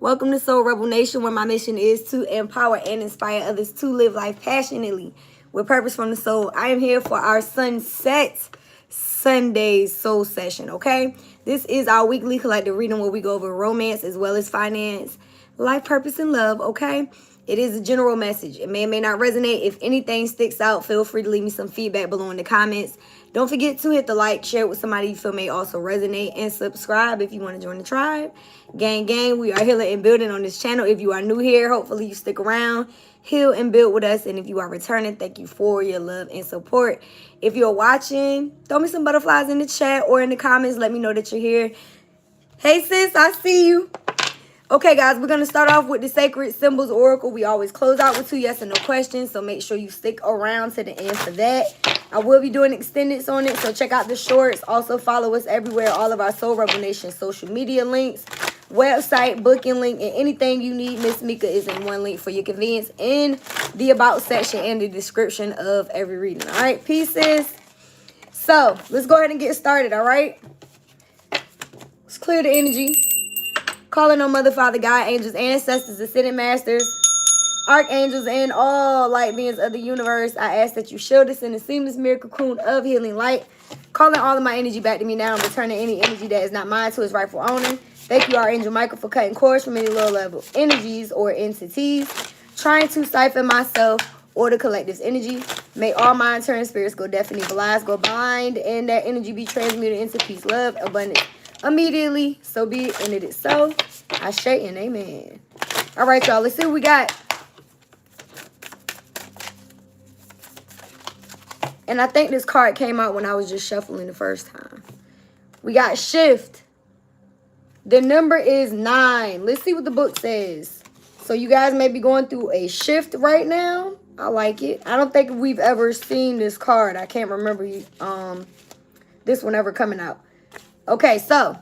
Welcome to Soul Rebel Nation, where my mission is to empower and inspire others to live life passionately with purpose from the soul. I am here for our Sunset Sunday soul session, okay? This is our weekly collective reading where we go over romance as well as finance, life purpose, and love, okay? It is a general message. It may or may not resonate. If anything sticks out, feel free to leave me some feedback below in the comments. Don't forget to hit the like, share it with somebody you feel may also resonate, and subscribe if you want to join the tribe. Gang, gang, we are healing and building on this channel. If you are new here, hopefully you stick around, heal and build with us. And if you are returning, thank you for your love and support. If you're watching, throw me some butterflies in the chat or in the comments. Let me know that you're here. Hey, sis, I see you. Okay, guys, we're going to start off with the Sacred Symbols Oracle. We always close out with 2 yes and no questions, so make sure you stick around to the end for that. I will be doing extendeds on it, so check out the shorts. Also, follow us everywhere. All of our Soul Rebel Nation social media links, website, booking link, and anything you need, Miss Mika is in one link for your convenience in the About section and the description of every reading. All right, pieces. So, let's go ahead and get started, all right? Let's clear the energy. Calling on Mother, Father, God, angels, ancestors, ascended masters, archangels, and all light beings of the universe. I ask that you shield us in the seamless miracle cocoon of healing light. Calling all of my energy back to me now and returning any energy that is not mine to its rightful owner. Thank you, Archangel Michael, for cutting cords from any low-level energies or entities trying to siphon myself or the collective's energy. May all mind turn spirits go deaf and evil eyes go blind, and that energy be transmuted into peace, love, abundance. Immediately, so be it, and it is so. Ashe and amen. All right, y'all, let's see what we got. And I think this card came out when I was just shuffling the first time. We got shift. The number is 9. Let's see what the book says. So you guys may be going through a shift right now. I like it. I don't think we've ever seen this card. I can't remember this one ever coming out. Okay, so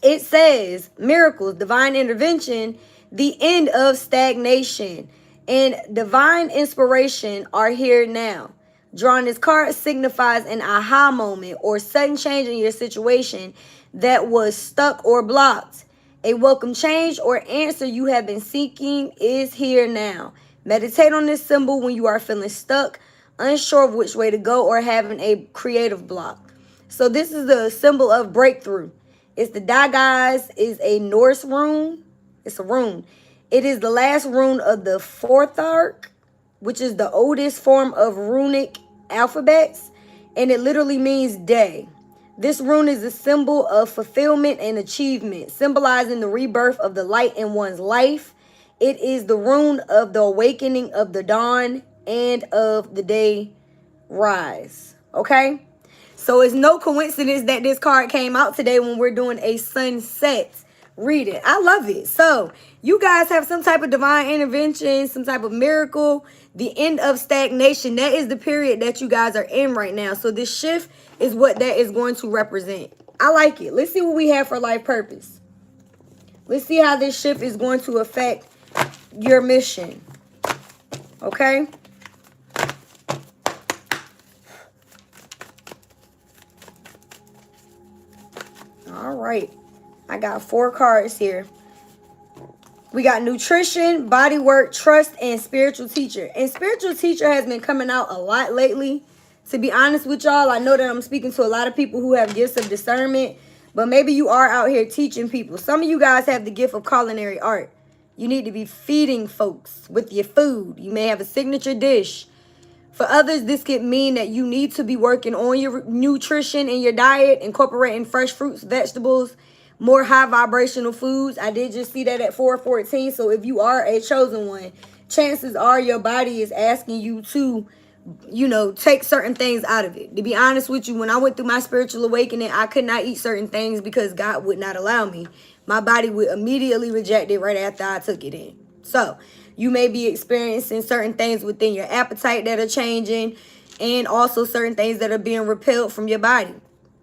it says miracles, divine intervention, the end of stagnation, and divine inspiration are here now. Drawing this card signifies an aha moment or sudden change in your situation that was stuck or blocked. A welcome change or answer you have been seeking is here now. Meditate on this symbol when you are feeling stuck, unsure of which way to go, or having a creative block. So this is the symbol of breakthrough. It's the Dagas, is a Norse rune. It's a rune. It is the last rune of the 4th arc, which is the oldest form of runic alphabets, and it literally means day. This rune is a symbol of fulfillment and achievement, symbolizing the rebirth of the light in one's life. It is the rune of the awakening of the dawn and of the day rise. Okay? So it's no coincidence that this card came out today when we're doing a sunset reading. I love it. So you guys have some type of divine intervention, some type of miracle, the end of stagnation. That is the period that you guys are in right now. So this shift is what that is going to represent. I like it. Let's see what we have for life purpose. Let's see how this shift is going to affect your mission. Okay? All right, I got 4 cards here. We got nutrition, body work, trust, and spiritual teacher. And spiritual teacher has been coming out a lot lately. To be honest with y'all, I know that I'm speaking to a lot of people who have gifts of discernment, but maybe you are out here teaching people. Some of you guys have the gift of culinary art. You need to be feeding folks with your food. You may have a signature dish. For others, this could mean that you need to be working on your nutrition in your diet, incorporating fresh fruits, vegetables, more high vibrational foods. I did just see that at 414. So if you are a chosen one, chances are your body is asking you to, take certain things out of it. To be honest with you, when I went through my spiritual awakening, I could not eat certain things because God would not allow me. My body would immediately reject it right after I took it in. So you may be experiencing certain things within your appetite that are changing, and also certain things that are being repelled from your body.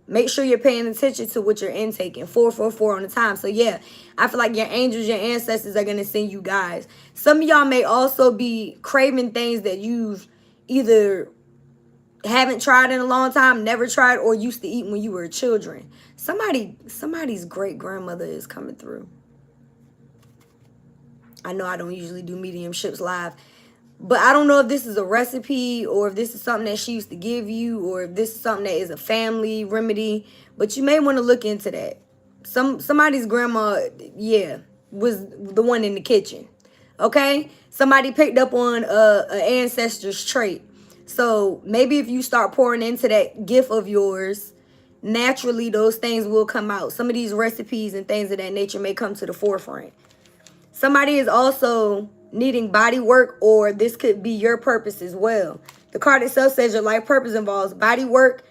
Make sure you're paying attention to what you're intaking. 444 on the time. So yeah, I feel like your angels, your ancestors are going to send you guys. Some of y'all may also be craving things that you've either haven't tried in a long time, never tried, or used to eat when you were children. Somebody's great grandmother is coming through. I know I don't usually do mediumships live. But I don't know if this is a recipe or if this is something that she used to give you or if this is something that is a family remedy. But you may want to look into that. Somebody's grandma, yeah, was the one in the kitchen. Okay? Somebody picked up on an ancestor's trait. So maybe if you start pouring into that gift of yours, naturally those things will come out. Some of these recipes and things of that nature may come to the forefront. Somebody is also needing body work, or this could be your purpose as well. The card itself says your life purpose involves body work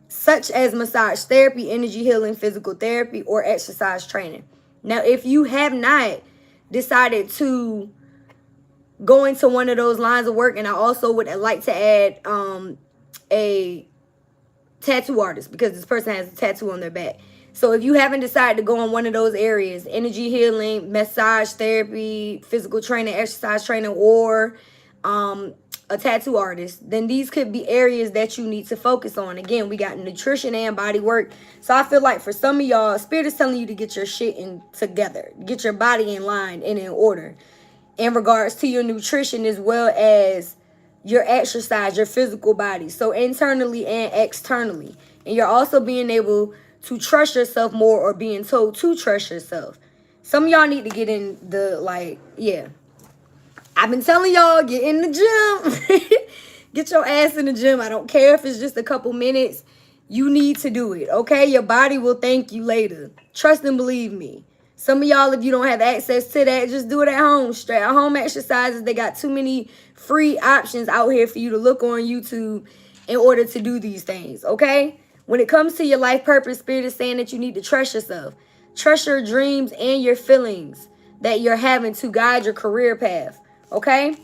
such as massage therapy, energy healing, physical therapy, or exercise training. Now, if you have not decided to go into one of those lines of work, and I also would like to add a tattoo artist, because this person has a tattoo on their back. So if you haven't decided to go in one of those areas, energy healing, massage therapy, physical training, exercise training, or a tattoo artist, then these could be areas that you need to focus on. Again, we got nutrition and body work. So I feel like for some of y'all, Spirit is telling you to get your shit together. Get your body in line and in order in regards to your nutrition as well as your exercise, your physical body. So internally and externally. And you're also being able to trust yourself more, or being told to trust yourself. Some of y'all need to get in the, like, yeah. I've been telling y'all, get in the gym. Get your ass in the gym. I don't care if it's just a couple minutes. You need to do it, okay? Your body will thank you later. Trust and believe me. Some of y'all, if you don't have access to that, just do it at home. Straight at home exercises. They got too many free options out here for you to look on YouTube in order to do these things, okay? When it comes to your life purpose, Spirit is saying that you need to trust yourself. Trust your dreams and your feelings that you're having to guide your career path, okay?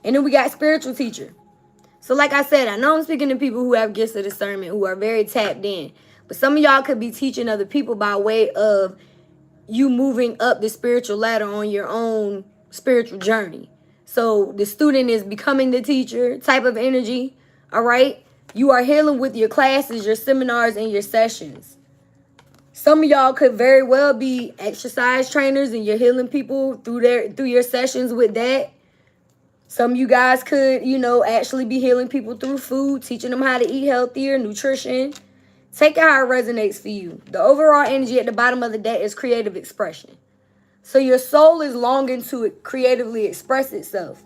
And then we got spiritual teacher. So like I said, I know I'm speaking to people who have gifts of discernment, who are very tapped in. But some of y'all could be teaching other people by way of you moving up the spiritual ladder on your own spiritual journey. So the student is becoming the teacher type of energy, all right? You are healing with your classes, your seminars, and your sessions. Some of y'all could very well be exercise trainers and you're healing people through your sessions with that. Some of you guys could, you know, actually be healing people through food, teaching them how to eat healthier, nutrition. Take it how it resonates for you. The overall energy at the bottom of the deck is creative expression. So your soul is longing to creatively express itself.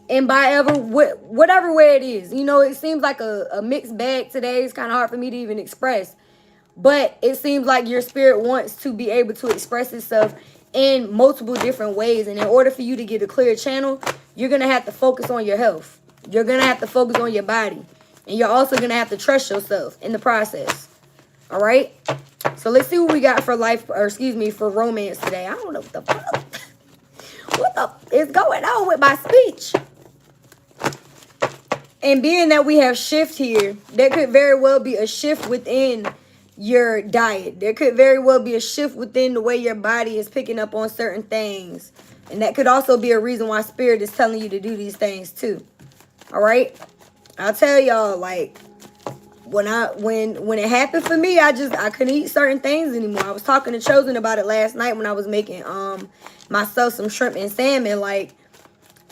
And by whatever way it is. You know, it seems like a mixed bag today. It's kind of hard for me to even express. But it seems like your spirit wants to be able to express itself in multiple different ways. And in order for you to get a clear channel, you're going to have to focus on your health. You're going to have to focus on your body. And you're also going to have to trust yourself in the process. All right? So let's see what we got for life, or excuse me, for romance today. I don't know what the fuck. What the is going on with my speech? And being that we have shift here, there could very well be a shift within your diet. There could very well be a shift within the way your body is picking up on certain things. And that could also be a reason why Spirit is telling you to do these things too. All right? I'll tell y'all, like, when it happened for me, I couldn't eat certain things anymore. I was talking to Chosen about it last night when I was making myself some shrimp and salmon. Like,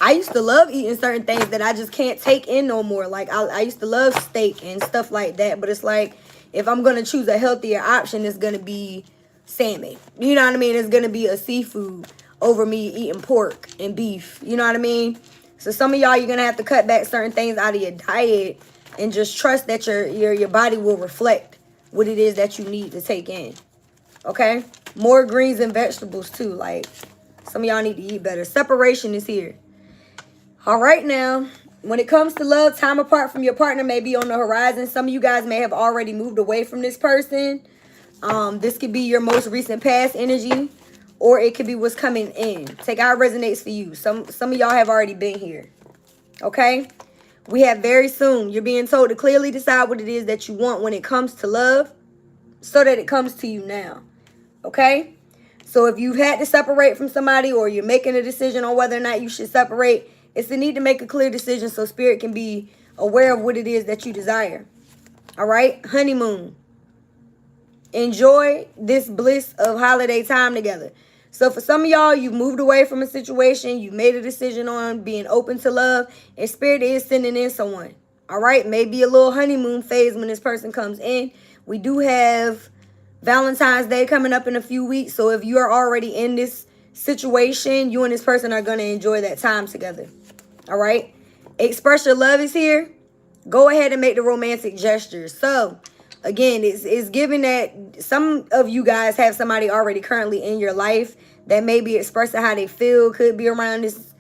I used to love eating certain things that I just can't take in no more. Like, I used to love steak and stuff like that. But it's like, if I'm going to choose a healthier option, it's going to be salmon. You know what I mean? It's going to be a seafood over me eating pork and beef. You know what I mean? So some of y'all, you're going to have to cut back certain things out of your diet and just trust that your body will reflect what it is that you need to take in. Okay? More greens and vegetables too. Like, some of y'all need to eat better. Separation is here. All right, now, when it comes to love, time apart from your partner may be on the horizon. Some of you guys may have already moved away from this person. This could be your most recent past energy, or it could be what's coming in. Take how it resonates for you. Some of y'all have already been here. Okay? We have very soon. You're being told to clearly decide what it is that you want when it comes to love, so that it comes to you now. Okay? So if you've had to separate from somebody, or you're making a decision on whether or not you should separate, it's the need to make a clear decision so Spirit can be aware of what it is that you desire. All right? Honeymoon. Enjoy this bliss of holiday time together. So for some of y'all, you moved away from a situation. You made a decision on being open to love. And Spirit is sending in someone. All right? Maybe a little honeymoon phase when this person comes in. We do have Valentine's Day coming up in a few weeks. So if you are already in this situation, you and this person are going to enjoy that time together. All right? Express your love is here. Go ahead and make the romantic gestures. So, again, it's giving that some of you guys have somebody already currently in your life that may be expressing how they feel. Could be around this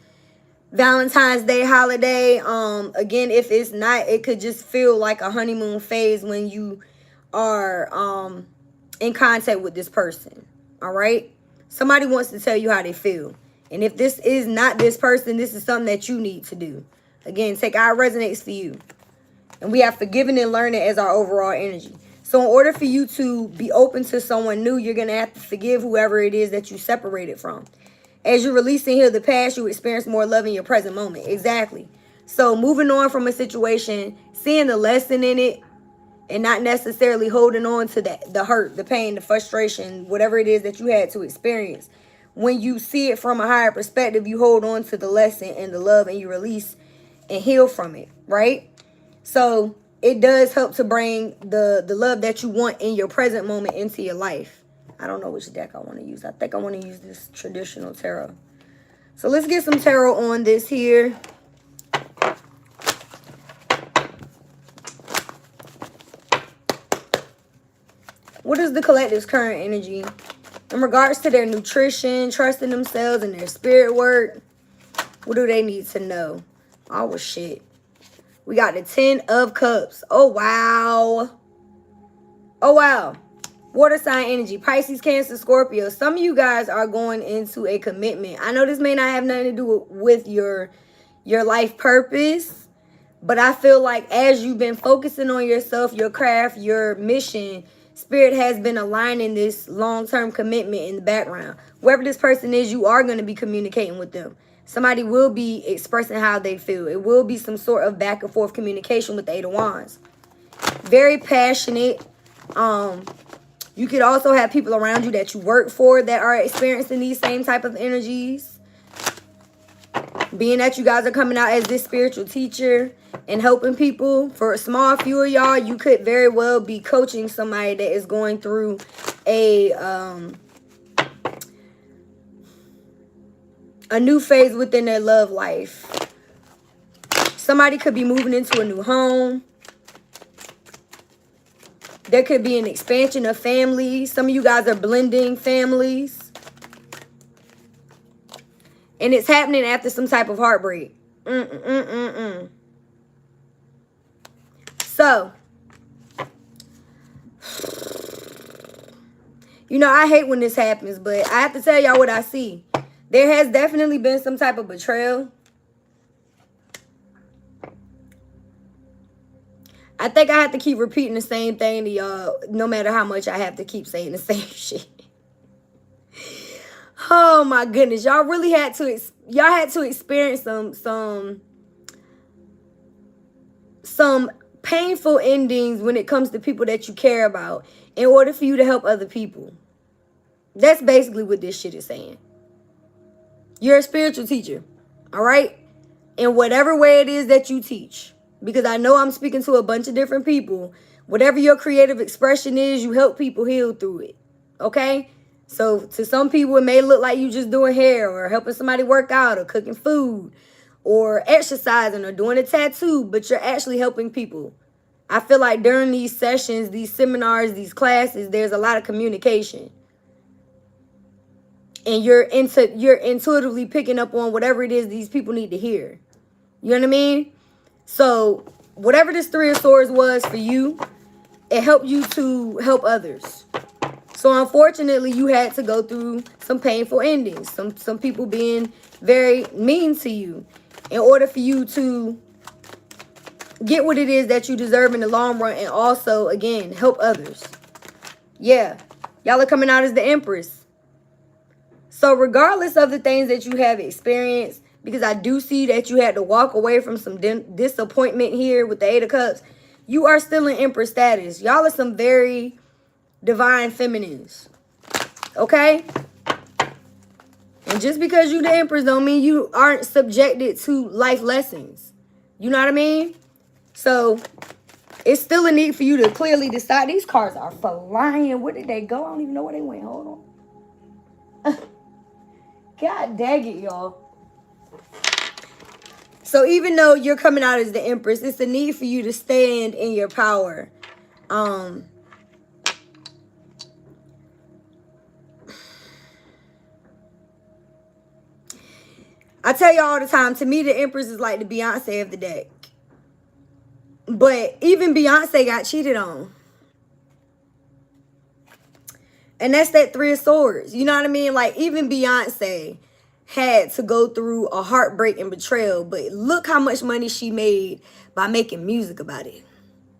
Valentine's Day holiday. Again, if it's not, it could just feel like a honeymoon phase when you are in contact with this person. All right? Somebody wants to tell you how they feel. And if this is not this person, this is something that you need to do. Again, take our resonates for you. And we have forgiving and learning as our overall energy. So in order for you to be open to someone new, you're going to have to forgive whoever it is that you separated from. As you release and heal the past, you experience more love in your present moment. Exactly. So moving on from a situation, seeing the lesson in it, and not necessarily holding on to the hurt, the pain, the frustration, whatever it is that you had to experience. When you see it from a higher perspective, you hold on to the lesson and the love, and you release and heal from it, right? So it does help to bring the love that you want in your present moment into your life. I don't know which deck I want to use. I think I want to use this traditional tarot. So let's get some tarot on this here. What is the collective's current energy in regards to their nutrition, trusting themselves, and their spirit work? What do they need to know? Oh, well, shit. We got the 10 of Cups. Oh, wow. Oh, wow. Water sign energy. Pisces, Cancer, Scorpio. Some of you guys are going into a commitment. I know this may not have nothing to do with your life purpose, but I feel like as you've been focusing on yourself, your craft, your mission, Spirit has been aligning this long-term commitment in the background. Whoever this person is, you are going to be communicating with them. Somebody will be expressing how they feel. It will be some sort of back and forth communication with the Eight of Wands. Very passionate. You could also have people around you that you work for that are experiencing these same type of energies. Being that you guys are coming out as this spiritual teacher and helping people, for a small few of y'all, you could very well be coaching somebody that is going through a new phase within their love life. Somebody could be moving into a new home. There could be an expansion of families. Some of you guys are blending families. And it's happening after some type of heartbreak. So, you know, I hate when this happens, but I have to tell y'all what I see. There has definitely been some type of betrayal. I think I have to keep repeating the same thing to y'all, no matter how much I have to keep saying the same shit. Oh my goodness, y'all really had to experience some painful endings when it comes to people that you care about in order for you to help other people. That's basically what this shit is saying. You're a spiritual teacher, all right? In whatever way it is that you teach. Because I know I'm speaking to a bunch of different people. Whatever your creative expression is, you help people heal through it, okay? So to some people, it may look like you just doing hair or helping somebody work out or cooking food or exercising or doing a tattoo, but you're actually helping people. I feel like during these sessions, these seminars, these classes, there's a lot of communication. And you're intuitively picking up on whatever it is these people need to hear. You know what I mean? So whatever this Three of Swords was for you, it helped you to help others. So unfortunately, you had to go through some painful endings. Some people being very mean to you in order for you to get what it is that you deserve in the long run, and also, again, help others. Yeah, y'all are coming out as the Empress. So regardless of the things that you have experienced, because I do see that you had to walk away from some disappointment here with the Eight of Cups, you are still in Empress status. Y'all are some very divine feminines. Okay? And just because you the Empress don't mean you aren't subjected to life lessons. You know what I mean? So it's still a need for you to clearly decide. These cards are flying. Where did they go? I don't even know where they went. Hold on. God dang it, y'all. So even though you're coming out as the Empress, it's a need for you to stand in your power. I tell you all the time, to me, the Empress is like the Beyonce of the deck. But even Beyonce got cheated on. And that's that Three of Swords. You know what I mean? Like, even Beyonce had to go through a heartbreak and betrayal. But look how much money she made by making music about it.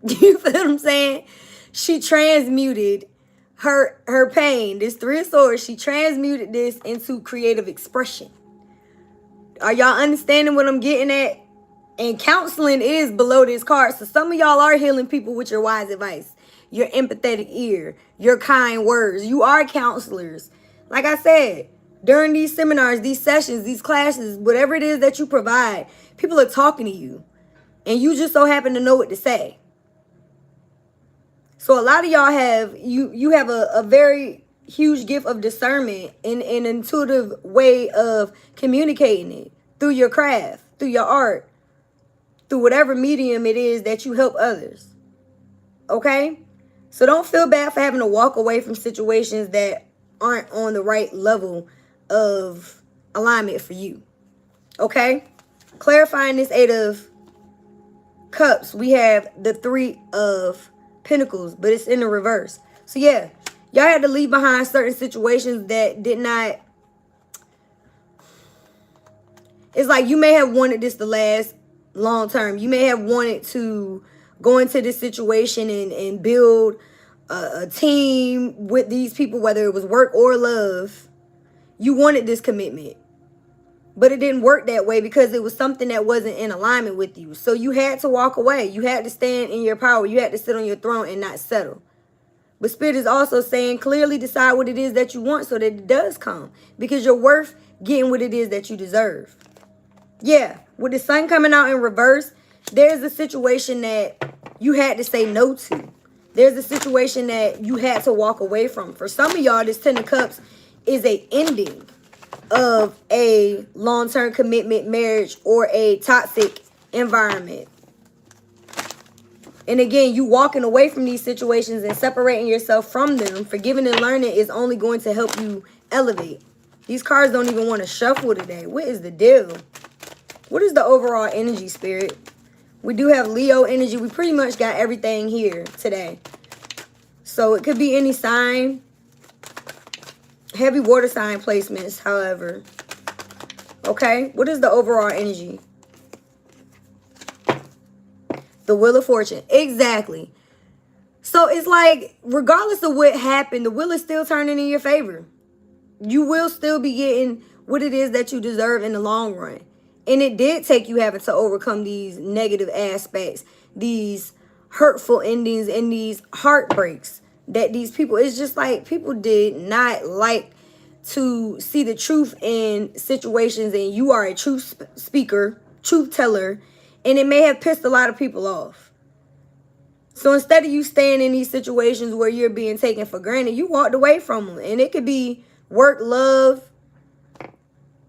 You feel what I'm saying? She transmuted her pain. This Three of Swords, she transmuted this into creative expression. Are y'all understanding what I'm getting at? And counseling is below this card. So some of y'all are healing people with your wise advice, your empathetic ear, your kind words. You are counselors. Like I said, during these seminars, these sessions, these classes, whatever it is that you provide, people are talking to you. And you just so happen to know what to say. So a lot of y'all have, you have a very huge gift of discernment and an intuitive way of communicating it through your craft, through your art, through whatever medium it is that you help others. Okay? So don't feel bad for having to walk away from situations that aren't on the right level of alignment for you. Okay? Clarifying this Eight of Cups, we have the Three of Pentacles, but it's in the reverse. So yeah, y'all had to leave behind certain situations that did not... It's like you may have wanted this to last long term. You may have wanted to go into this situation and build a team with these people, whether it was work or love. You wanted this commitment, but it didn't work that way because it was something that wasn't in alignment with you. So you had to walk away. You had to stand in your power. You had to sit on your throne and not settle. But Spirit is also saying, clearly decide what it is that you want so that it does come, because you're worth getting what it is that you deserve. Yeah, with the Sun coming out in reverse, there's a situation that you had to say no to. There's a situation that you had to walk away from. For some of y'all, this Ten of Cups is a ending of a long-term commitment, marriage, or a toxic environment. And again, you walking away from these situations and separating yourself from them, forgiving and learning, is only going to help you elevate. These cards don't even want to shuffle today. What is the deal? What is the overall energy, Spirit? We do have Leo energy. We pretty much got everything here today. So it could be any sign. Heavy water sign placements, however. Okay, what is the overall energy? The Wheel of Fortune. Exactly. So it's like, regardless of what happened, the wheel is still turning in your favor. You will still be getting what it is that you deserve in the long run. And it did take you having to overcome these negative aspects, these hurtful endings, and these heartbreaks that these people, it's just like people did not like to see the truth in situations, and you are a truth speaker, truth teller, and it may have pissed a lot of people off. So instead of you staying in these situations where you're being taken for granted, you walked away from them. And it could be work, love,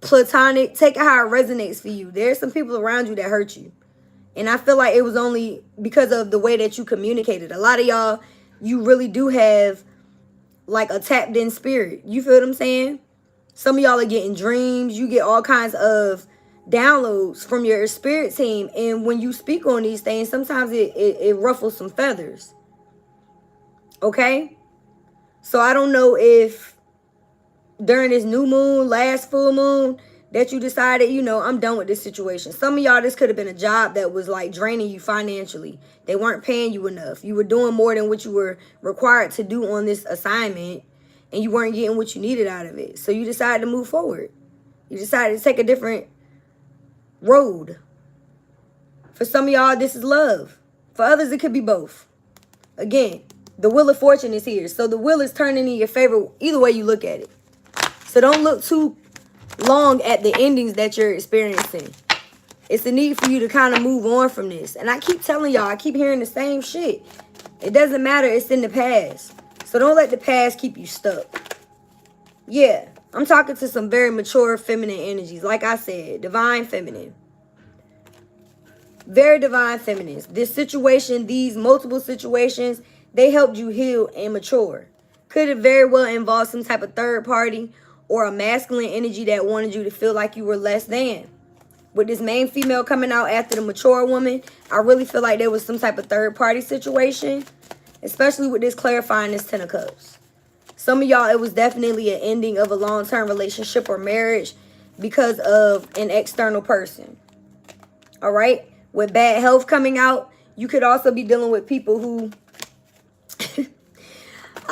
platonic, take it how it resonates for you. There's some people around you that hurt you. And I feel like it was only because of the way that you communicated. A lot of y'all, you really do have like a tapped in spirit. You feel what I'm saying? Some of y'all are getting dreams. You get all kinds of downloads from your spirit team. And when you speak on these things, sometimes it ruffles some feathers. Okay? So I don't know if during this new moon, last full moon, that you decided, you know, I'm done with this situation. Some of y'all, this could have been a job that was like draining you financially. They weren't paying you enough. You were doing more than what you were required to do on this assignment, and you weren't getting what you needed out of it. So you decided to move forward. You decided to take a different road. For some of y'all, this is love. For others, it could be both. Again, the Wheel of Fortune is here. So the wheel is turning in your favor either way you look at it. So don't look too long at the endings that you're experiencing. It's a need for you to kind of move on from this. And I keep telling y'all, I keep hearing the same shit. It doesn't matter. It's in the past. So don't let the past keep you stuck. Yeah, I'm talking to some very mature feminine energies. Like I said, divine feminine. Very divine feminines. This situation, these multiple situations, they helped you heal and mature. Could have very well involved some type of third party or a masculine energy that wanted you to feel like you were less than. With this main female coming out after the mature woman, I really feel like there was some type of third party situation, especially with this clarifying this 10 of Cups. Some of y'all, it was definitely an ending of a long-term relationship or marriage because of an external person. All right? With bad health coming out, you could also be dealing with people who...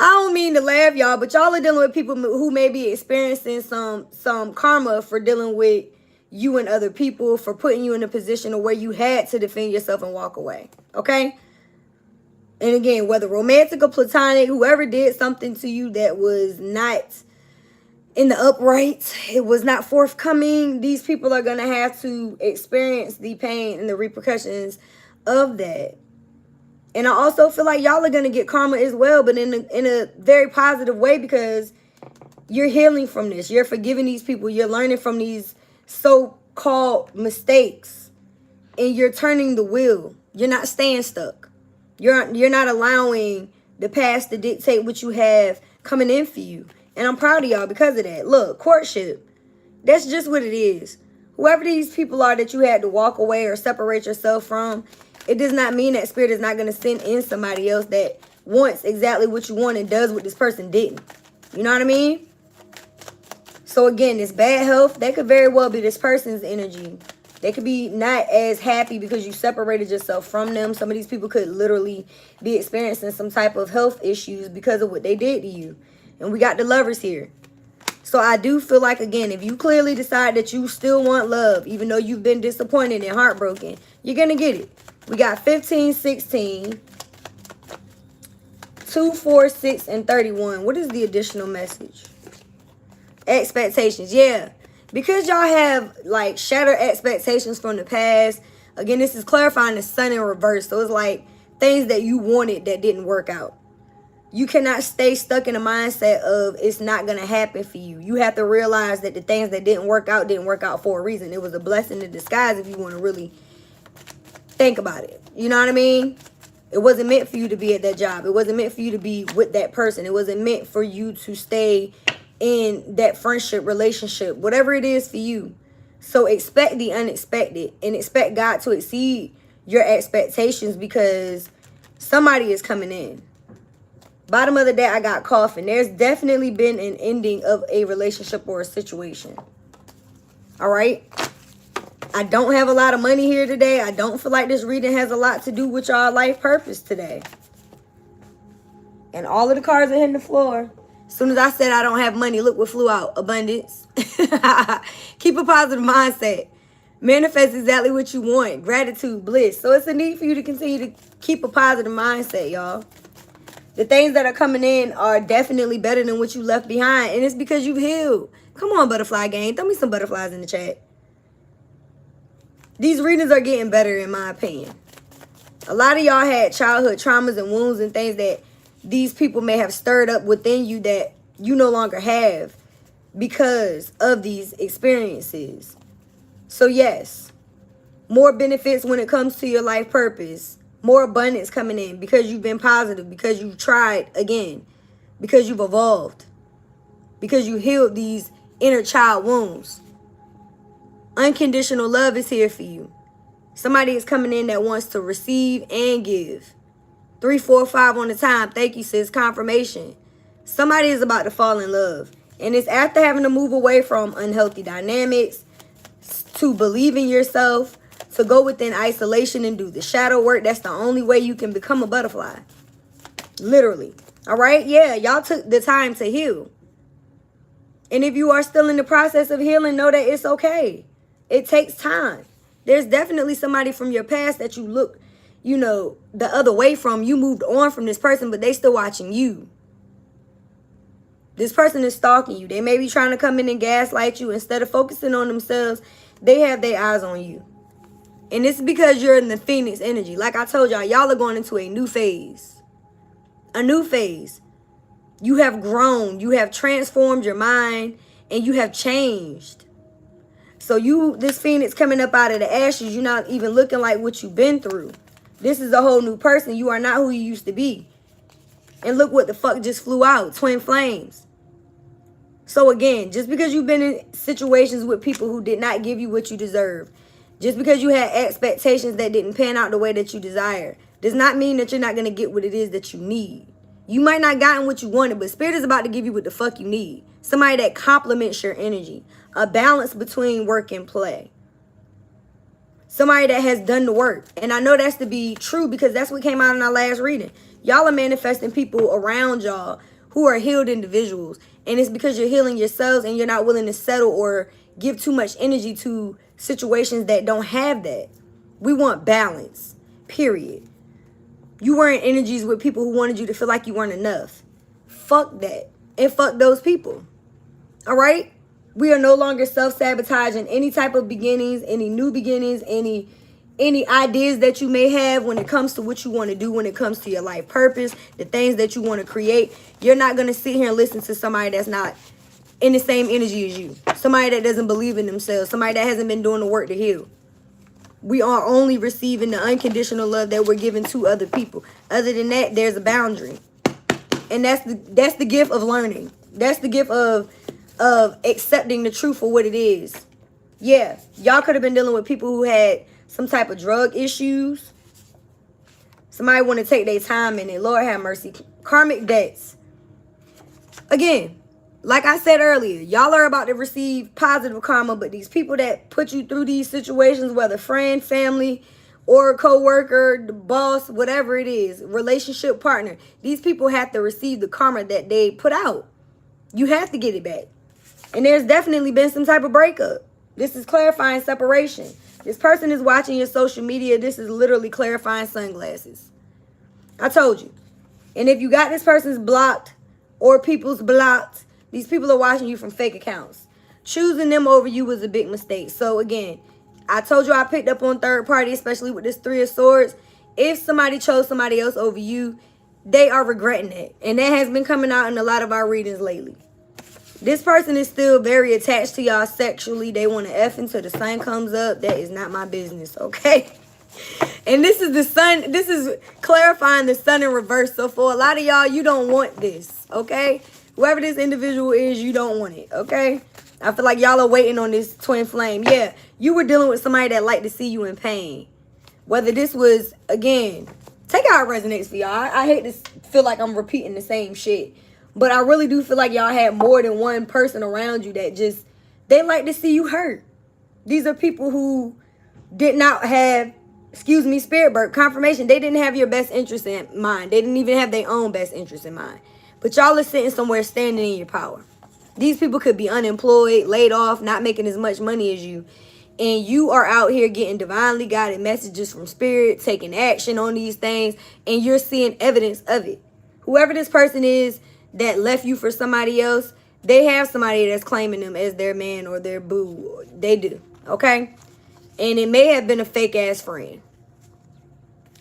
I don't mean to laugh, y'all, but y'all are dealing with people who may be experiencing some karma for dealing with you and other people, for putting you in a position of where you had to defend yourself and walk away. Okay? And again, whether romantic or platonic, whoever did something to you that was not in the upright, it was not forthcoming, these people are going to have to experience the pain and the repercussions of that. And I also feel like y'all are going to get karma as well, but in a very positive way, because you're healing from this. You're forgiving these people. You're learning from these so-called mistakes, and you're turning the wheel. You're not staying stuck. You're not allowing the past to dictate what you have coming in for you. And I'm proud of y'all because of that. Look, courtship, that's just what it is. Whoever these people are that you had to walk away or separate yourself from, it does not mean that spirit is not going to send in somebody else that wants exactly what you want and does what this person didn't. You know what I mean? So again, this bad health, that could very well be this person's energy. They could be not as happy because you separated yourself from them. Some of these people could literally be experiencing some type of health issues because of what they did to you. And we got the Lovers here. So I do feel like, again, if you clearly decide that you still want love, even though you've been disappointed and heartbroken, you're going to get it. We got 15, 16, 2, 4, 6, and 31. What is the additional message? Expectations. Yeah. Because y'all have, like, shattered expectations from the past. Again, this is clarifying the sun in reverse. So it's like things that you wanted that didn't work out. You cannot stay stuck in the mindset of it's not going to happen for you. You have to realize that the things that didn't work out for a reason. It was a blessing in disguise if you want to really think about it. You know what I mean? It wasn't meant for you to be at that job. It wasn't meant for you to be with that person. It wasn't meant for you to stay in that friendship, relationship, whatever it is for you. So expect the unexpected and expect God to exceed your expectations, because somebody is coming in. Bottom of the deck, I got coffin. There's definitely been an ending of a relationship or a situation. All right? I don't have a lot of money here today. I don't feel like this reading has a lot to do with y'all life purpose today. And all of the cards are hitting the floor. As soon as I said I don't have money, look what flew out. Abundance. Keep a positive mindset. Manifest exactly what you want. Gratitude, bliss. So it's a need for you to continue to keep a positive mindset, y'all. The things that are coming in are definitely better than what you left behind. And it's because you've healed. Come on, butterfly gang. Throw me some butterflies in the chat. These readings are getting better, in my opinion. A lot of y'all had childhood traumas and wounds and things that these people may have stirred up within you that you no longer have because of these experiences. So yes, more benefits when it comes to your life purpose. More abundance coming in because you've been positive, because you've tried again, because you've evolved, because you healed these inner child wounds. Unconditional love is here for you. Somebody is coming in that wants to receive and give. 3, 4, 5 on the time. Thank you, sis. Confirmation. Somebody is about to fall in love. And it's after having to move away from unhealthy dynamics, to believe in yourself, to go within isolation and do the shadow work. That's the only way you can become a butterfly. Literally. All right? Yeah, y'all took the time to heal. And if you are still in the process of healing, know that it's okay. It takes time. There's definitely somebody from your past that you look, you know, the other way from. You moved on from this person, but they still watching you. This person is stalking you. They may be trying to come in and gaslight you. Instead of focusing on themselves, they have their eyes on you. And this is because you're in the Phoenix energy. Like I told y'all, y'all are going into a new phase. A new phase. You have grown. You have transformed your mind. And you have changed. So this Phoenix coming up out of the ashes, you're not even looking like what you've been through. This is a whole new person. You are not who you used to be. And look what the fuck just flew out. Twin flames. So again, just because you've been in situations with people who did not give you what you deserve, just because you had expectations that didn't pan out the way that you desire, does not mean that you're not going to get what it is that you need. You might not gotten what you wanted, but Spirit is about to give you what the fuck you need. Somebody that complements your energy. A balance between work and play. Somebody that has done the work. And I know that's to be true because that's what came out in our last reading. Y'all are manifesting people around y'all who are healed individuals. And it's because you're healing yourselves and you're not willing to settle or give too much energy to situations that don't have that. We want balance. Period. You weren't energies with people who wanted you to feel like you weren't enough. Fuck that. And fuck those people. All right? We are no longer self-sabotaging any type of beginnings, any new beginnings, any ideas that you may have when it comes to what you want to do, when it comes to your life purpose, the things that you want to create. You're not going to sit here and listen to somebody that's not in the same energy as you. Somebody that doesn't believe in themselves. Somebody that hasn't been doing the work to heal. We are only receiving the unconditional love that we're giving to other people. Other than that, there's a boundary. And that's the gift of learning. That's the gift of accepting the truth for what it is. Yeah, y'all could have been dealing with people who had some type of drug issues. Somebody want to take their time in it. Lord have mercy. Karmic debts. Again, like I said earlier, y'all are about to receive positive karma, but these people that put you through these situations, whether friend, family, or co-worker, the boss, whatever it is, relationship partner, these people have to receive the karma that they put out. You have to get it back. And there's definitely been some type of breakup. This is clarifying separation. This person is watching your social media. This is literally clarifying sunglasses. I told you. And if you got this person's blocked or people's blocked, these people are watching you from fake accounts. Choosing them over you was a big mistake. So again, I told you I picked up on third party, especially with this 3 of Swords. If somebody chose somebody else over you, they are regretting it. And that has been coming out in a lot of our readings lately. This person is still very attached to y'all sexually. They want to F until the sun comes up. That is not my business, okay? And this is the sun. This is clarifying the sun in reverse. So for a lot of y'all, you don't want this, okay? Whoever this individual is, you don't want it, okay? I feel like y'all are waiting on this twin flame. Yeah, you were dealing with somebody that liked to see you in pain. Whether this was, again, take out what resonates for y'all. I hate to feel like I'm repeating the same shit. But I really do feel like y'all had more than one person around you that just, they like to see you hurt. These are people who did not have, excuse me, spirit birth confirmation. They didn't have your best interest in mind. They didn't even have their own best interest in mind. But y'all are sitting somewhere standing in your power. These people could be unemployed, laid off, not making as much money as you. And you are out here getting divinely guided messages from spirit, taking action on these things, and you're seeing evidence of it. Whoever this person is that left you for somebody else, they have somebody that's claiming them as their man or their boo. They do, okay? And it may have been a fake-ass friend.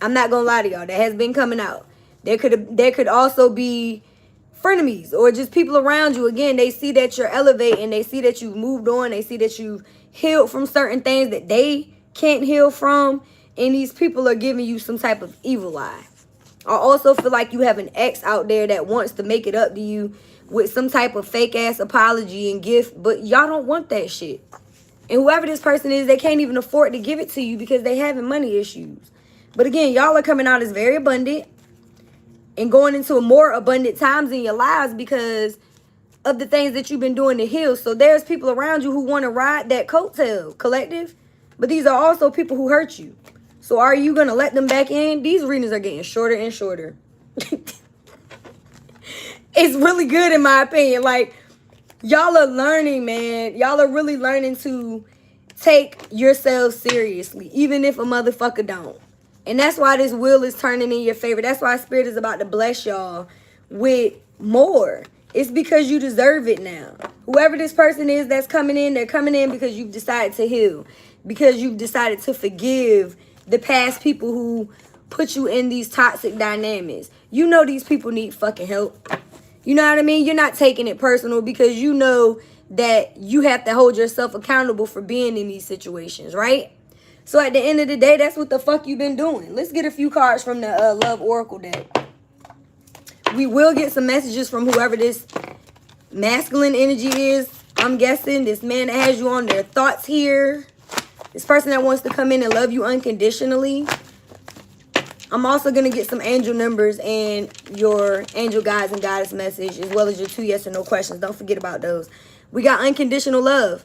I'm not going to lie to y'all. That has been coming out. There could also be frenemies or just people around you. Again, they see that you're elevating. They see that you've moved on. They see that you've healed from certain things that they can't heal from. And these people are giving you some type of evil eye. I also feel like you have an ex out there that wants to make it up to you with some type of fake-ass apology and gift. But y'all don't want that shit. And whoever this person is, they can't even afford to give it to you because they having money issues. But again, y'all are coming out as very abundant and going into a more abundant times in your lives because of the things that you've been doing to heal. So there's people around you who want to ride that coattail collective. But these are also people who hurt you. So are you going to let them back in? These readings are getting shorter and shorter. It's really good in my opinion. Like, y'all are learning, man. Y'all are really learning to take yourselves seriously, even if a motherfucker don't. And that's why this wheel is turning in your favor. That's why Spirit is about to bless y'all with more. It's because you deserve it now. Whoever this person is that's coming in, they're coming in because you've decided to heal. Because you've decided to forgive the past people who put you in these toxic dynamics. You know these people need fucking help. You know what I mean? You're not taking it personal because you know that you have to hold yourself accountable for being in these situations, right? So at the end of the day, that's what the fuck you've been doing. Let's get a few cards from the Love Oracle deck. We will get some messages from whoever this masculine energy is. I'm guessing this man that has you on their thoughts here. This person that wants to come in and love you unconditionally. I'm also going to get some angel numbers and your angel guides and goddess message, as well as your 2 yes or no questions. Don't forget about those. We got unconditional love.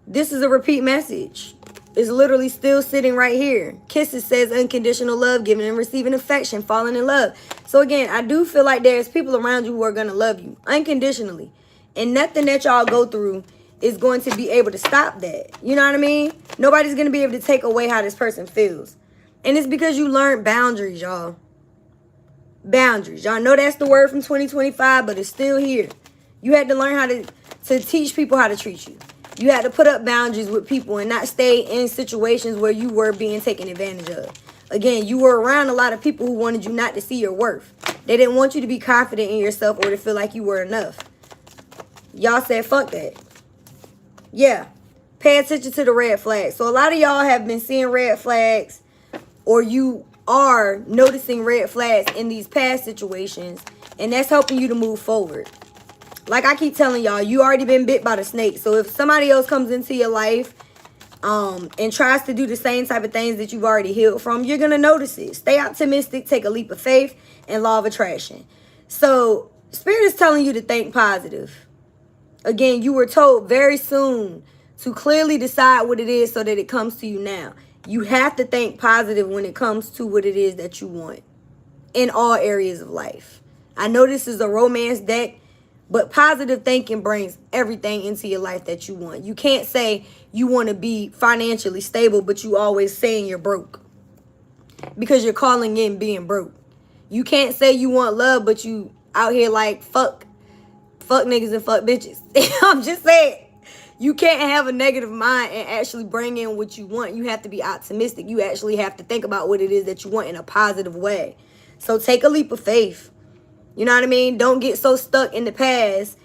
This is a repeat message. It's literally still sitting right here. Kisses says unconditional love, giving and receiving affection, falling in love. So again, I do feel like there's people around you who are going to love you unconditionally. And nothing that y'all go through is going to be able to stop that. You know what I mean? Nobody's going to be able to take away how this person feels. And it's because you learned boundaries, y'all. Boundaries. Y'all know that's the word from 2025, but it's still here. You had to learn how to teach people how to treat you. You had to put up boundaries with people and not stay in situations where you were being taken advantage of. Again, you were around a lot of people who wanted you not to see your worth. They didn't want you to be confident in yourself or to feel like you were enough. Y'all said, fuck that. Yeah. Pay attention to the red flags. So a lot of y'all have been seeing red flags, or you are noticing red flags in these past situations, and that's helping you to move forward. Like I keep telling y'all, you already been bit by the snake. So if somebody else comes into your life and tries to do the same type of things that you've already healed from, you're going to notice it. Stay optimistic, take a leap of faith, and law of attraction. So Spirit is telling you to think positive. Again, you were told very soon to clearly decide what it is so that it comes to you now. You have to think positive when it comes to what it is that you want in all areas of life. I know this is a romance deck, but positive thinking brings everything into your life that you want. You can't say you want to be financially stable, but you always saying you're broke because you're calling in being broke. You can't say you want love, but you out here like fuck niggas and fuck bitches. I'm just saying. You can't have a negative mind and actually bring in what you want. You have to be optimistic. You actually have to think about what it is that you want in a positive way. So take a leap of faith. You know what I mean? Don't get so stuck in the past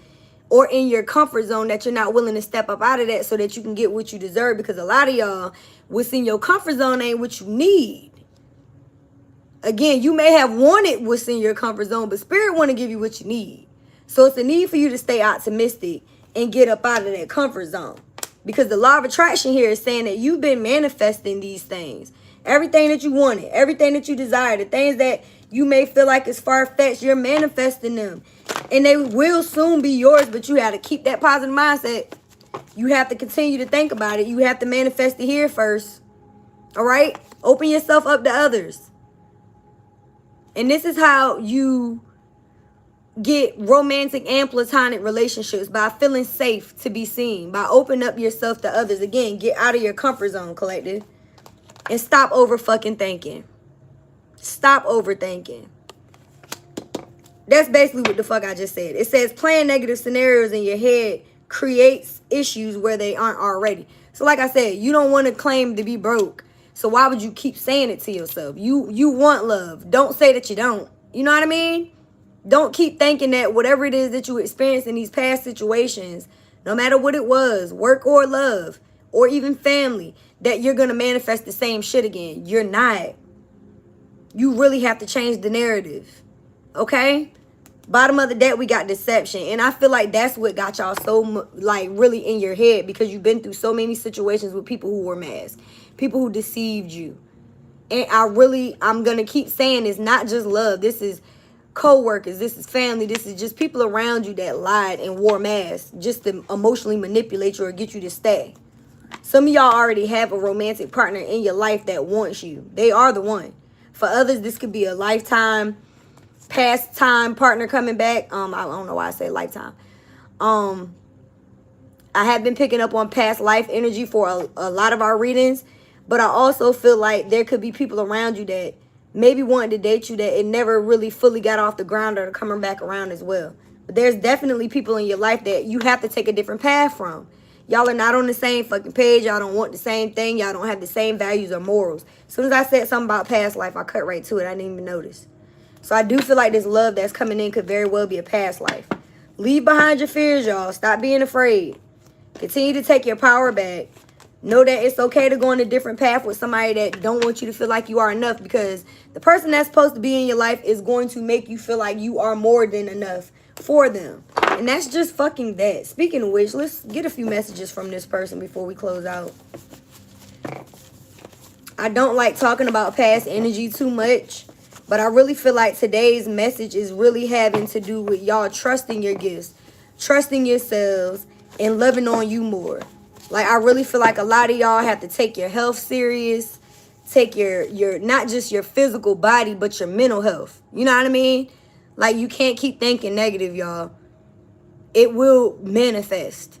or in your comfort zone that you're not willing to step up out of that so that you can get what you deserve. Because a lot of y'all, what's in your comfort zone ain't what you need. Again, you may have wanted what's in your comfort zone, but Spirit want to give you what you need. So it's a need for you to stay optimistic and get up out of that comfort zone. Because the law of attraction here is saying that you've been manifesting these things. Everything that you wanted, everything that you desire, the things that you may feel like is far-fetched, you're manifesting them. And they will soon be yours, but you have to keep that positive mindset. You have to continue to think about it. You have to manifest it here first. All right? Open yourself up to others. And this is how you get romantic and platonic relationships, by feeling safe to be seen, by opening up yourself to others. Again, get out of your comfort zone, collective, and stop over fucking thinking. Stop overthinking. That's basically what the fuck I just said. It says playing negative scenarios in your head creates issues where they aren't already. So like I said, you don't want to claim to be broke. So why would you keep saying it to yourself? You want love. Don't say that you don't. You know what I mean? Don't keep thinking that whatever it is that you experienced in these past situations, no matter what it was, work or love, or even family, that you're going to manifest the same shit again. You're not. You really have to change the narrative. Okay? Bottom of the deck, we got deception. And I feel like that's what got y'all so, like, really in your head, because you've been through so many situations with people who were masked, people who deceived you. And I'm going to keep saying it's not just love. This is co-workers, this is family, this is just people around you that lied and wore masks just to emotionally manipulate you or get you to stay. Some of y'all already have a romantic partner in your life that wants you. They are the one. For others, this could be a lifetime, past time partner coming back. I don't know why I say lifetime. I have been picking up on past life energy for a lot of our readings, but I also feel like there could be people around you that maybe wanted to date you that it never really fully got off the ground or coming back around as well. there's definitely people in your life that you have to take a different path from. Y'all are not on the same fucking page. Y'all don't want the same thing. Y'all don't have the same values or morals. As soon as I said something about past life, I cut right to it. I didn't even notice. So I do feel like this love that's coming in could very well be a past life. Leave behind your fears, y'all. Stop being afraid. Continue to take your power back. Know that it's okay to go on a different path with somebody that don't want you to feel like you are enough, because the person that's supposed to be in your life is going to make you feel like you are more than enough for them. And that's just fucking that. Speaking of which, let's get a few messages from this person before we close out. I don't like talking about past energy too much, but I really feel like today's message is really having to do with y'all trusting your gifts, trusting yourselves, and loving on you more. Like, I really feel like a lot of y'all have to take your health serious. Take your not just your physical body, but your mental health. You know what I mean? Like, you can't keep thinking negative, y'all. It will manifest.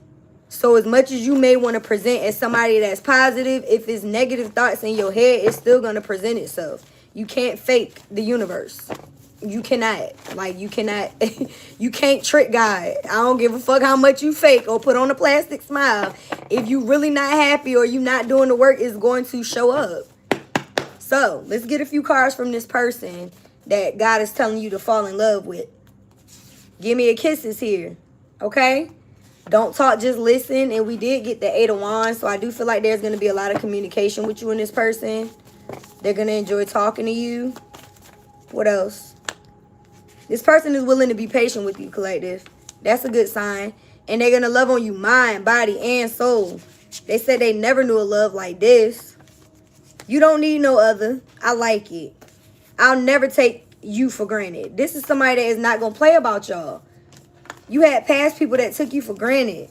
So as much as you may want to present as somebody that's positive, if it's negative thoughts in your head, it's still going to present itself. You can't fake the universe. You cannot. Like, you cannot. You can't trick God. I don't give a fuck how much you fake or put on a plastic smile. If you really not happy or you not doing the work, it's going to show up. So let's get a few cards from this person that God is telling you to fall in love with. Give me a kisses here. Okay? Don't talk, just listen. And we did get the 8 of Wands, so I do feel like there's going to be a lot of communication with you and this person. They're going to enjoy talking to you. What else? This person is willing to be patient with you, collective. That's a good sign. And they're going to love on you mind, body, and soul. They said they never knew a love like this. You don't need no other. I like it. I'll never take you for granted. This is somebody that is not going to play about y'all. You had past people that took you for granted.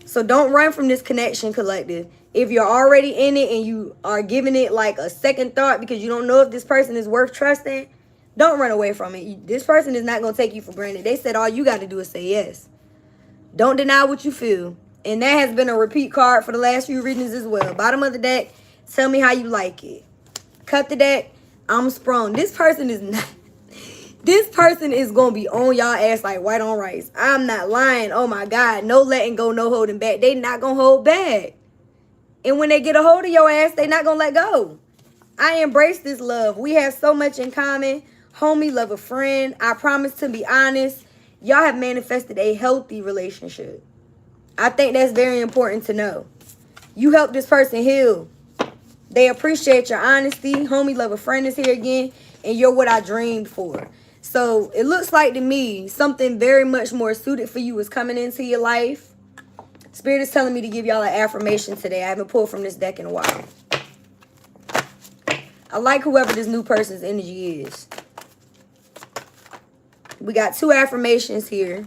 So don't run from this connection, collective. If you're already in it and you are giving it like a second thought because you don't know if this person is worth trusting, don't run away from it. This person is not going to take you for granted. They said all you got to do is say yes. Don't deny what you feel. And that has been a repeat card for the last few readings as well. Bottom of the deck, tell me how you like it. Cut the deck, I'm sprung. This person is not... This person is going to be on y'all ass like white on rice. I'm not lying. Oh, my God. No letting go, no holding back. They not going to hold back. And when they get a hold of your ass, they not going to let go. I embrace this love. We have so much in common. Homie, love a friend. I promise to be honest. Y'all have manifested a healthy relationship. I think that's very important to know. You help this person heal. They appreciate your honesty. Homie, love a friend is here again. And you're what I dreamed for. So it looks like to me something very much more suited for you is coming into your life. Spirit is telling me to give y'all an affirmation today. I haven't pulled from this deck in a while. I like whoever this new person's energy is. We got 2 affirmations here.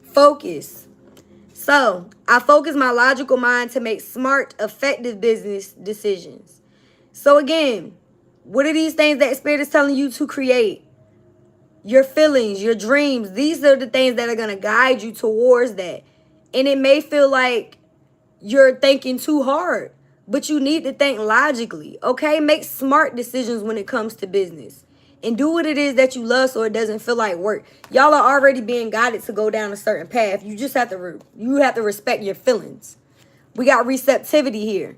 Focus. So I focus my logical mind to make smart, effective business decisions. So again, what are these things that Spirit is telling you to create? Your feelings, your dreams. These are the things that are going to guide you towards that. And it may feel like you're thinking too hard, but you need to think logically, okay? Make smart decisions when it comes to business. And do what it is that you love so it doesn't feel like work. Y'all are already being guided to go down a certain path. You just have to respect your feelings. We got receptivity here.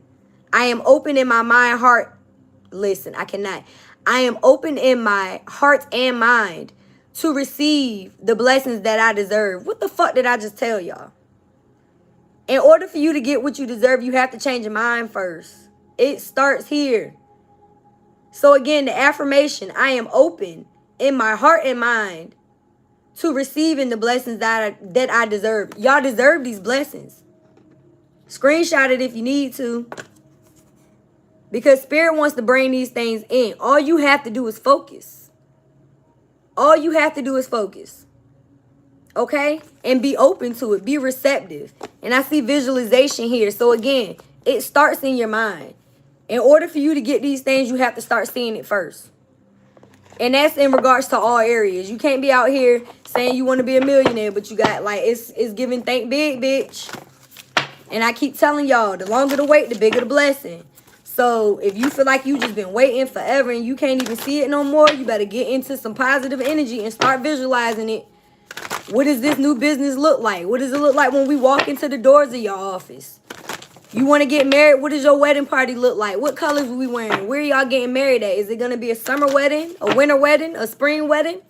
I am open in my mind, heart. Listen, I cannot. I am open in my heart and mind to receive the blessings that I deserve. What the fuck did I just tell y'all? In order for you to get what you deserve, you have to change your mind first. It starts here. So again, the affirmation, I am open in my heart and mind to receiving the blessings that I deserve. Y'all deserve these blessings. Screenshot it if you need to. Because Spirit wants to bring these things in. All you have to do is focus. All you have to do is focus. Okay? And be open to it. Be receptive. And I see visualization here. So again, it starts in your mind. In order for you to get these things, you have to start seeing it first. And that's in regards to all areas. You can't be out here saying you want to be a millionaire, but you got, like, it's giving think big, bitch. And I keep telling y'all, the longer the wait, the bigger the blessing. So if you feel like you just been waiting forever and you can't even see it no more, you better get into some positive energy and start visualizing it. What does this new business look like? What does it look like when we walk into the doors of your office? You want to get married? What does your wedding party look like? What colors are we wearing? Where are y'all getting married at? Is it going to be a summer wedding, a winter wedding, a spring wedding?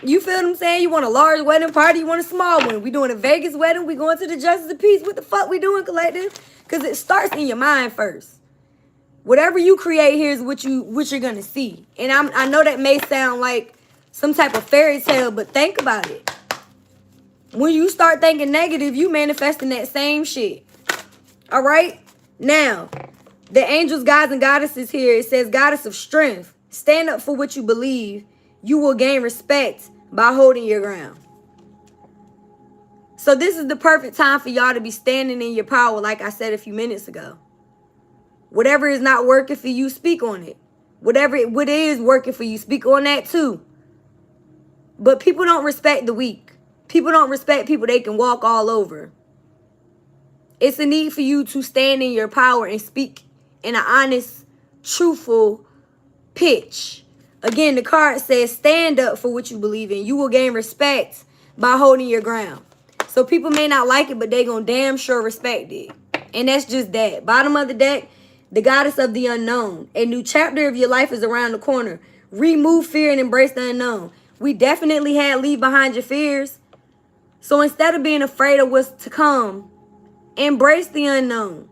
You feel what I'm saying? You want a large wedding party? You want a small one? We doing a Vegas wedding? We going to the Justice of Peace? What the fuck we doing, collective? Because it starts in your mind first. Whatever you create here is what you're going to see. And I know that may sound like some type of fairy tale, but think about it. When you start thinking negative, you manifesting that same shit. All right? Now, the angels, gods, and goddesses here, it says, goddess of strength, stand up for what you believe. You will gain respect by holding your ground. So this is the perfect time for y'all to be standing in your power, like I said a few minutes ago. Whatever is not working for you, speak on it. What is working for you, speak on that too. But people don't respect the weak. People don't respect people they can walk all over. It's a need for you to stand in your power and speak in an honest, truthful pitch. Again, the card says stand up for what you believe in. You will gain respect by holding your ground. So people may not like it, but they gonna damn sure respect it. And that's just that. Bottom of the deck, the goddess of the unknown. A new chapter of your life is around the corner. Remove fear and embrace the unknown. We definitely had leave behind your fears. So instead of being afraid of what's to come, embrace the unknown.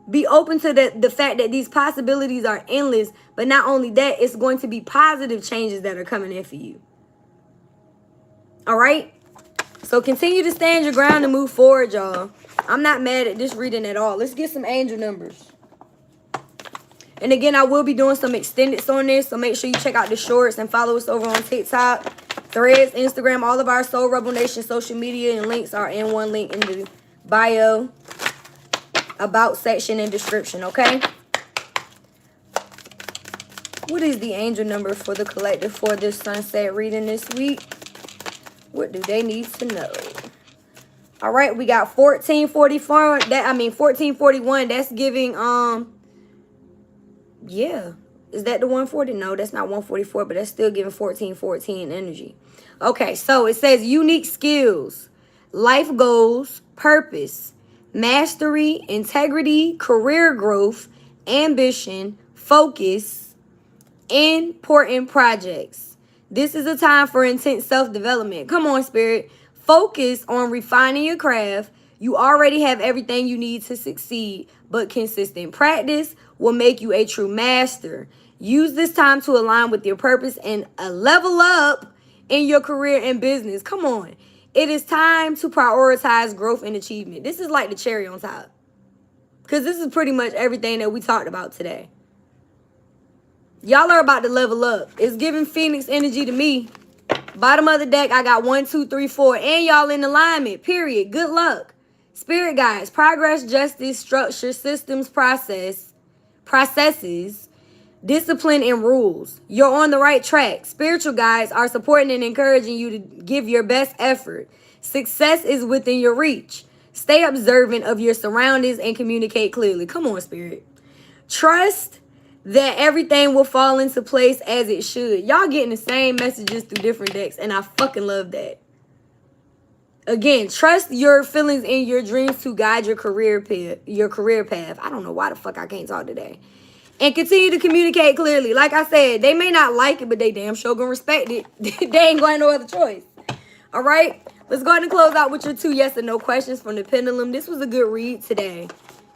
Be open to the fact that these possibilities are endless. But not only that, it's going to be positive changes that are coming in for you. All right? So continue to stand your ground and move forward, y'all. I'm not mad at this reading at all. Let's get some angel numbers. And again, I will be doing some extendeds on this. So make sure you check out the shorts and follow us over on TikTok, Threads, Instagram. All of our Soul Rebel Nation social media and links are in one link in the bio, about section, and description, okay? What is the angel number for the collective for this sunset reading this week? What do they need to know? All right, we got 1444. 1441. That's giving, yeah. Is that the 140? No, that's not 144, but that's still giving 1414 energy. Okay, so it says unique skills, life goals, purpose, mastery, integrity, career growth, ambition, focus, important projects. This is a time for intense self-development. Come on, Spirit. Focus on refining your craft. You already have everything you need to succeed, but consistent practice will make you a true master. Use this time to align with your purpose and level up in your career and business. Come on. It is time to prioritize growth and achievement. This is like the cherry on top, because this is pretty much everything that we talked about today. Y'all are about to level up. It's giving Phoenix energy to me. Bottom of the deck, I got 1, 2, 3, 4. And y'all in alignment, period. Good luck. Spirit guides, progress, justice, structure, systems, processes, discipline, and rules. You're on the right track. Spiritual guides are supporting and encouraging you to give your best effort. Success is within your reach. Stay observant of your surroundings and communicate clearly. Come on, Spirit. Trust that everything will fall into place as it should. Y'all getting the same messages through different decks, and I fucking love that. Again, trust your feelings and your dreams to guide your career path. I don't know why the fuck I can't talk today. And continue to communicate clearly. Like I said, they may not like it, but they damn sure gonna respect it. They ain't going no other choice. All right? Let's go ahead and close out with your 2 yes and no questions from the pendulum. This was a good read today.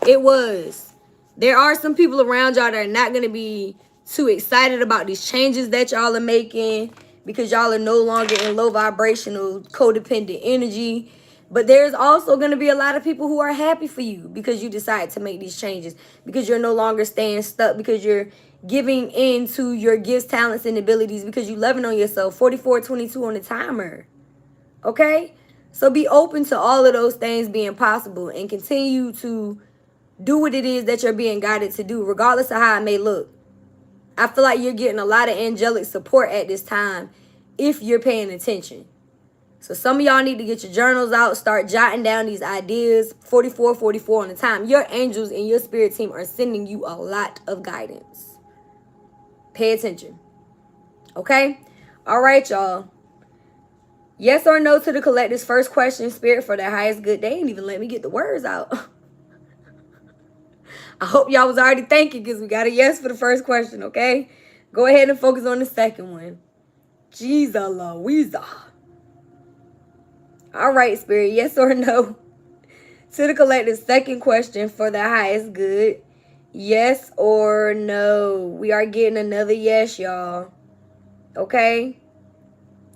It was. There are some people around y'all that are not going to be too excited about these changes that y'all are making, because y'all are no longer in low vibrational codependent energy. But there's also going to be a lot of people who are happy for you because you decide to make these changes, because you're no longer staying stuck, because you're giving in to your gifts, talents, and abilities, because you're loving on yourself. 4422 on the timer. Okay? So be open to all of those things being possible and continue to do what it is that you're being guided to do, regardless of how it may look. I feel like you're getting a lot of angelic support at this time if you're paying attention. So some of y'all need to get your journals out, start jotting down these ideas. 4444 on the time. Your angels and your spirit team are sending you a lot of guidance. Pay attention. Okay? All right, y'all. Yes or no to the collective's first question, Spirit, for their highest good. They ain't even let me get the words out. I hope y'all was already thinking because we got a yes for the first question, okay? Go ahead and focus on the second one. Jesus Louisa. All right, Spirit, yes or no to the collective's second question for the highest good. Yes or no? We are getting another yes, y'all. Okay?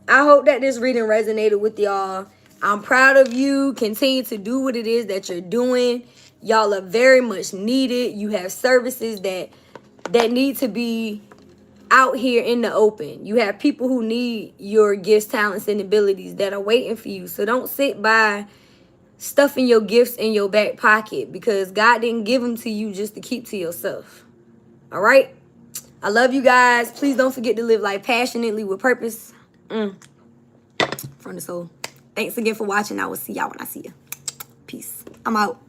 I hope that this reading resonated with y'all. I'm proud of you. Continue to do what it is that you're doing. Y'all are very much needed. You have services that need to be out here in the open. You have people who need your gifts, talents, and abilities that are waiting for you. So don't sit by stuffing your gifts in your back pocket, because God didn't give them to you just to keep to yourself. All right? I love you guys. Please don't forget to live life passionately with purpose. From the soul. Thanks again for watching. I will see y'all when I see you. Peace. I'm out.